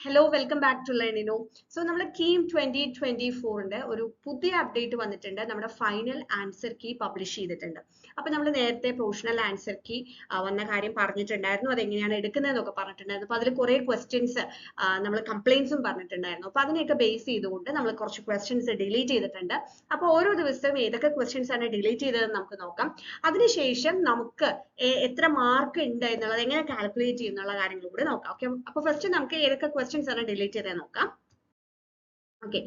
Hello welcome back to ലേണിനോ. So നമ്മുടെ കീം 2024 ഒരു പുതിയ അപ്ഡേറ്റ് വന്നിട്ടുണ്ട്. നമ്മുടെ ഫൈനൽ ആൻസർ കീ പബ്ലിഷ് ചെയ്തിട്ടുണ്ട്. അപ്പൊ നമ്മൾ നേരത്തെ പ്രൊഫഷണൽ ആൻസർ കീ വന്ന കാര്യം പറഞ്ഞിട്ടുണ്ടായിരുന്നു, അതെങ്ങനെയാണ് എടുക്കുന്നതെന്നൊക്കെ പറഞ്ഞിട്ടുണ്ടായിരുന്നു. അപ്പൊ അതിൽ കുറെ ക്വസ്റ്റ്യൻസ് നമ്മൾ കംപ്ലൈൻസും പറഞ്ഞിട്ടുണ്ടായിരുന്നു. അപ്പൊ അതിനെയൊക്കെ ബേസ് ചെയ്തുകൊണ്ട് നമ്മൾ കുറച്ച് ക്വസ്റ്റ്യൻസ് ഡിലീറ്റ് ചെയ്തിട്ടുണ്ട്. അപ്പൊ ഓരോ ദിവസവും ഏതൊക്കെ ക്വസ്റ്റ്യൻസ് ആണ് ഡിലീറ്റ് ചെയ്തതെന്ന് നമുക്ക് നോക്കാം. അതിനുശേഷം നമുക്ക് എത്ര മാർക്ക് ഉണ്ട് എന്നുള്ളത് എങ്ങനെ കാൽക്കുലേറ്റ് ചെയ്യുന്നുള്ള കാര്യങ്ങൾ കൂടെ നോക്കാം. ഓക്കെ, അപ്പൊ ഫസ്റ്റ് നമുക്ക് ഏതൊക്കെ ക്വസ്റ്റ്യൻസ് ആണ് ഡിലീറ്റ് ചെയ്തത് നോക്കാം. ഓക്കെ,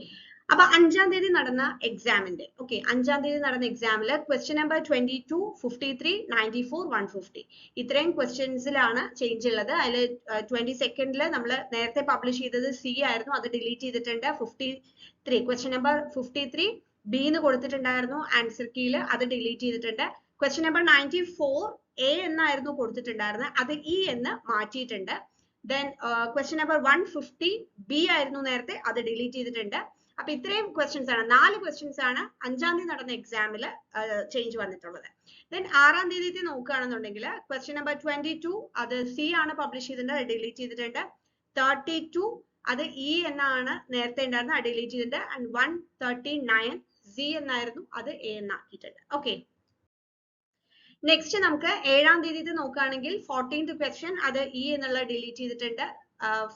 അപ്പൊ 5-ാം തീയതി നടന്ന എക്സാമിന്റെ എക്സാമില് ക്വസ്റ്റ്യൻ നമ്പർ 22, 53, 94, 150 ഇത്രയും ക്വസ്റ്റ്യൻസിലാണ് ചേഞ്ച് ഉള്ളത്. അതിൽ 22nd നമ്മൾ നേരത്തെ പബ്ലിഷ് ചെയ്തത് സി ആയിരുന്നു, അത് ഡിലീറ്റ് ചെയ്തിട്ടുണ്ട്. 53 ക്വസ്റ്റ്യൻ നമ്പർ 53 ബി എന്ന് കൊടുത്തിട്ടുണ്ടായിരുന്നു ആൻസർ കീയിൽ, അത് ഡിലീറ്റ് ചെയ്തിട്ടുണ്ട്. ക്വസ്റ്റ്യൻ നമ്പർ 94 എ എന്നായിരുന്നു കൊടുത്തിട്ടുണ്ടായിരുന്നത്, അത് ഇ എന്ന് മാറ്റിയിട്ടുണ്ട്. ദെൻ ക്വസ്റ്റ്യൻ നമ്പർ 150 ബി ആയിരുന്നു നേരത്തെ, അത് ഡിലീറ്റ് ചെയ്തിട്ടുണ്ട്. അപ്പൊ ഇത്രയും ക്വസ്റ്റ്യൻസ് ആണ്, 4 ക്വസ്റ്റ്യൻസ് ആണ് 5-ാം തീയതി നടന്ന എക്സാമിൽ ചേഞ്ച് വന്നിട്ടുള്ളത്. ദെൻ 6-ാം തീയതി നോക്കുകയാണെന്നുണ്ടെങ്കിൽ ക്വസ്റ്റ്യൻ നമ്പർ 22 അത് സി ആണ് പബ്ലിഷ് ചെയ്തിട്ടുണ്ട്, അത് ഡിലീറ്റ് ചെയ്തിട്ടുണ്ട്. 32 അത് ഇ എന്നാണ് നേരത്തെ ഉണ്ടായിരുന്നത്, അത് ഡിലീറ്റ് ചെയ്തിട്ടുണ്ട്. ആൻഡ് 139 സി എന്നായിരുന്നു, അത് എ എന്നാക്കിയിട്ടുണ്ട്. ഓക്കെ, നെക്സ്റ്റ് നമുക്ക് 7-ാം തീയതി നോക്കുകയാണെങ്കിൽ 14th ക്വസ്റ്റ്യൻ അത് ഇ എന്നുള്ള ഡിലീറ്റ് ചെയ്തിട്ടുണ്ട്.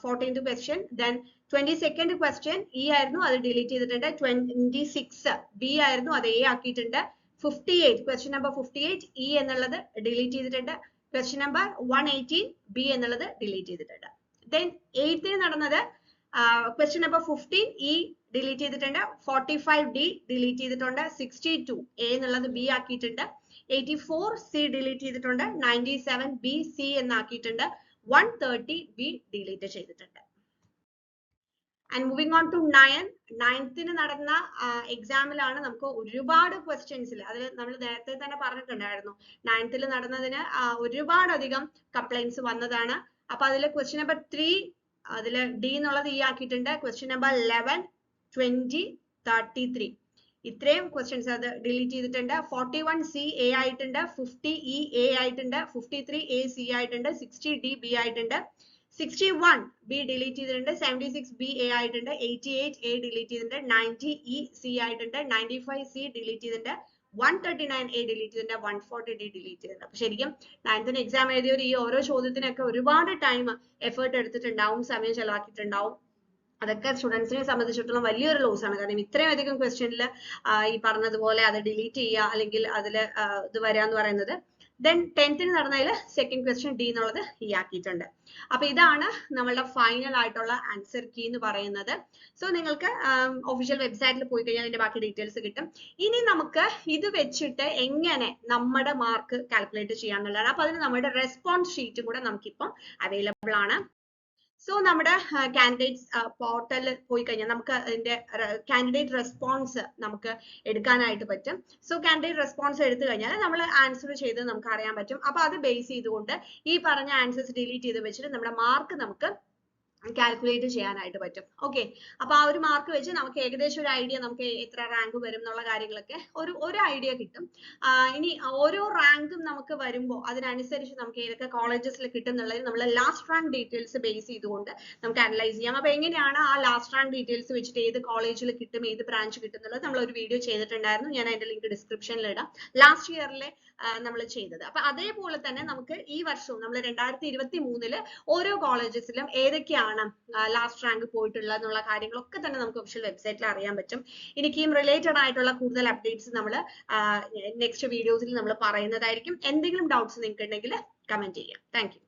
14th question. Then 22nd question E ആയിരുന്നു, അത് ഡിലീറ്റ് ചെയ്തിട്ടുണ്ട്. 26 ബി ആയിരുന്നു, അത് എ ആക്കിയിട്ടുണ്ട്. 58 ക്വസ്റ്റ്യൻ നമ്പർ 58 ഇ എന്നുള്ളത് ഡിലീറ്റ് ചെയ്തിട്ടുണ്ട്. ക്വസ്റ്റ്യൻ നമ്പർ 118 ബി എന്നുള്ളത് ഡിലീറ്റ് ചെയ്തിട്ടുണ്ട്. ദെൻ 8th നടന്നത് ക്വസ്റ്റ്യൻ നമ്പർ 15 ഇ ഡിലീറ്റ് ചെയ്തിട്ടുണ്ട്. 45 ഡി ഡിലീറ്റ് ചെയ്തിട്ടുണ്ട്. 62 എ എന്നുള്ളത് ബി ആക്കിയിട്ടുണ്ട്. 84 സി ഡിലീറ്റ് ചെയ്തിട്ടുണ്ട്. 97 ബി സി എന്നാക്കിയിട്ടുണ്ട്. 130 ബി ഡിലീറ്റ് ചെയ്തിട്ടുണ്ട്. And moving on to 9th നടന്ന എക്സാമിലാണ് നമുക്ക് ഒരുപാട് ക്വസ്റ്റ്യൻസിൽ, അതിൽ നമ്മൾ നേരത്തെ തന്നെ പറഞ്ഞിട്ടുണ്ടായിരുന്നു, 9th നടന്നതിന് ഒരുപാടധികം കംപ്ലൈൻസ് വന്നതാണ്. അപ്പൊ അതിൽ ക്വസ്റ്റ്യൻ നമ്പർ 3 അതിൽ ഡി എന്നുള്ളത് ഇ ആക്കിയിട്ടുണ്ട്. ക്വസ്റ്റ്യൻ നമ്പർ 11, 20, 33 ഇത്രയും ക്വസ്റ്റ്യൻസ് അത് ഡിലീറ്റ് ചെയ്തിട്ടുണ്ട്. 41 സി എ ആയിട്ടുണ്ട്. 50 ഇ എ ആയിട്ടുണ്ട്. 53 എ സി ആയിട്ടുണ്ട്. 60 ഡി ബി ആയിട്ടുണ്ട്. 61 ബി ഡിലീറ്റ് ചെയ്തിട്ടുണ്ട്. 76 ബി എ ആയിട്ടുണ്ട്. 88 എ ഡിലീറ്റ് ചെയ്തിട്ടുണ്ട്. 90 ഇ സി ആയിട്ടുണ്ട്. 95 സി ഡിലീറ്റ് ചെയ്തിട്ടുണ്ട്. 139 എ ഡിലീറ്റ് ചെയ്തിട്ടുണ്ട്. 140 ഡി ഡിലീറ്റ് ചെയ്തിട്ടുണ്ട്. അപ്പൊ ശരിക്കും 9th എക്സാം എഴുതിയവർ ഈ ഓരോ ചോദ്യത്തിനൊക്കെ ഒരുപാട് ടൈം എഫേർട്ട് എടുത്തിട്ടുണ്ടാവും, സമയം ചെലവാക്കിയിട്ടുണ്ടാവും. അതൊക്കെ സ്റ്റുഡൻസിനെ സംബന്ധിച്ചിടത്തോളം വലിയൊരു ലോസ് ആണ്. കാരണം ഇത്രയും അധികം ക്വസ്റ്റ്യനിൽ ഈ പറഞ്ഞതുപോലെ അത് ഡിലീറ്റ് ചെയ്യുക അല്ലെങ്കിൽ അതിൽ ഇത് വരിക എന്ന് പറയുന്നത്. ദെൻ 10th നടന്നതിൽ സെക്കൻഡ് ക്വസ്റ്റ്യൻ ഡി എന്നുള്ളത് ഇ ആക്കിയിട്ടുണ്ട്. അപ്പൊ ഇതാണ് നമ്മളുടെ ഫൈനൽ ആയിട്ടുള്ള ആൻസർ കീ എന്ന് പറയുന്നത്. സോ നിങ്ങൾക്ക് ഒഫീഷ്യൽ വെബ്സൈറ്റിൽ പോയി കഴിഞ്ഞാൽ അതിന്റെ ബാക്കി ഡീറ്റെയിൽസ് കിട്ടും. ഇനി നമുക്ക് ഇത് വെച്ചിട്ട് എങ്ങനെ നമ്മുടെ മാർക്ക് കാൽക്കുലേറ്റ് ചെയ്യാന്നുള്ളതാണ്. അപ്പൊ അതിന് നമ്മുടെ റെസ്പോൺസ് ഷീറ്റും കൂടെ നമുക്കിപ്പം അവൈലബിൾ ആണ്. സോ നമ്മുടെ കാൻഡിഡേറ്റ്സ് പോർട്ടലിൽ പോയി കഴിഞ്ഞാൽ നമുക്ക് അതിന്റെ കാൻഡിഡേറ്റ് റെസ്പോൺസ് നമുക്ക് എടുക്കാനായിട്ട് പറ്റും. സോ കാൻഡിഡേറ്റ് റെസ്പോൺസ് എടുത്തു കഴിഞ്ഞാൽ നമ്മൾ ആൻസർ ചെയ്ത് നമുക്ക് അറിയാൻ പറ്റും. അപ്പൊ അത് ബേസ് ചെയ്തുകൊണ്ട് ഈ പറഞ്ഞ ആൻസേഴ്സ് ഡിലീറ്റ് ചെയ്ത് വെച്ചിട്ട് നമ്മുടെ മാർക്ക് നമുക്ക് കാൽക്കുലേറ്റ് ചെയ്യാനായിട്ട് പറ്റും. ഓക്കെ, അപ്പൊ ആ ഒരു മാർക്ക് വെച്ച് നമുക്ക് ഏകദേശം ഒരു ഐഡിയ, നമുക്ക് എത്ര റാങ്ക് വരും എന്നുള്ള കാര്യങ്ങളൊക്കെ ഒരു ഐഡിയ കിട്ടും. ഇനി ഓരോ റാങ്കും നമുക്ക് വരുമ്പോൾ അതിനനുസരിച്ച് നമുക്ക് ഏതൊക്കെ കോളേജസിൽ കിട്ടും എന്നുള്ളത് നമ്മൾ ലാസ്റ്റ് റാങ്ക് ഡീറ്റെയിൽസ് ബേസ് ചെയ്തുകൊണ്ട് നമുക്ക് അനലൈസ് ചെയ്യാം. അപ്പൊ എങ്ങനെയാണ് ആ ലാസ്റ്റ് റാങ്ക് ഡീറ്റെയിൽസ് വെച്ചിട്ട് ഏത് കോളേജിൽ കിട്ടും, ഏത് ബ്രാഞ്ച് കിട്ടും എന്നുള്ളത് നമ്മൾ ഒരു വീഡിയോ ചെയ്തിട്ടുണ്ടായിരുന്നു. ഞാൻ അതിന്റെ ലിങ്ക് ഡിസ്ക്രിപ്ഷനിൽ ഇടാം. ലാസ്റ്റ് ഇയറിലെ നമ്മൾ ചെയ്തത്. അപ്പൊ അതേപോലെ തന്നെ നമുക്ക് ഈ വർഷവും നമ്മൾ 2023 ഓരോ കോളേജസിലും ഏതൊക്കെയാണ് ലാസ്റ്റ് റാങ്ക് പോയിട്ടുള്ള എന്നുള്ള കാര്യങ്ങളൊക്കെ തന്നെ നമുക്ക് ഒഫീഷ്യൽ വെബ്സൈറ്റിൽ അറിയാൻ പറ്റും. എനിക്കും റിലേറ്റഡ് ആയിട്ടുള്ള കൂടുതൽ അപ്ഡേറ്റ്സ് നമ്മൾ നെക്സ്റ്റ് വീഡിയോസിൽ നമ്മൾ പറയുന്നതായിരിക്കും. എന്തെങ്കിലും ഡൗട്ട്സ് നിങ്ങൾക്ക് ഉണ്ടെങ്കിൽ കമന്റ് ചെയ്യാം. Thank you.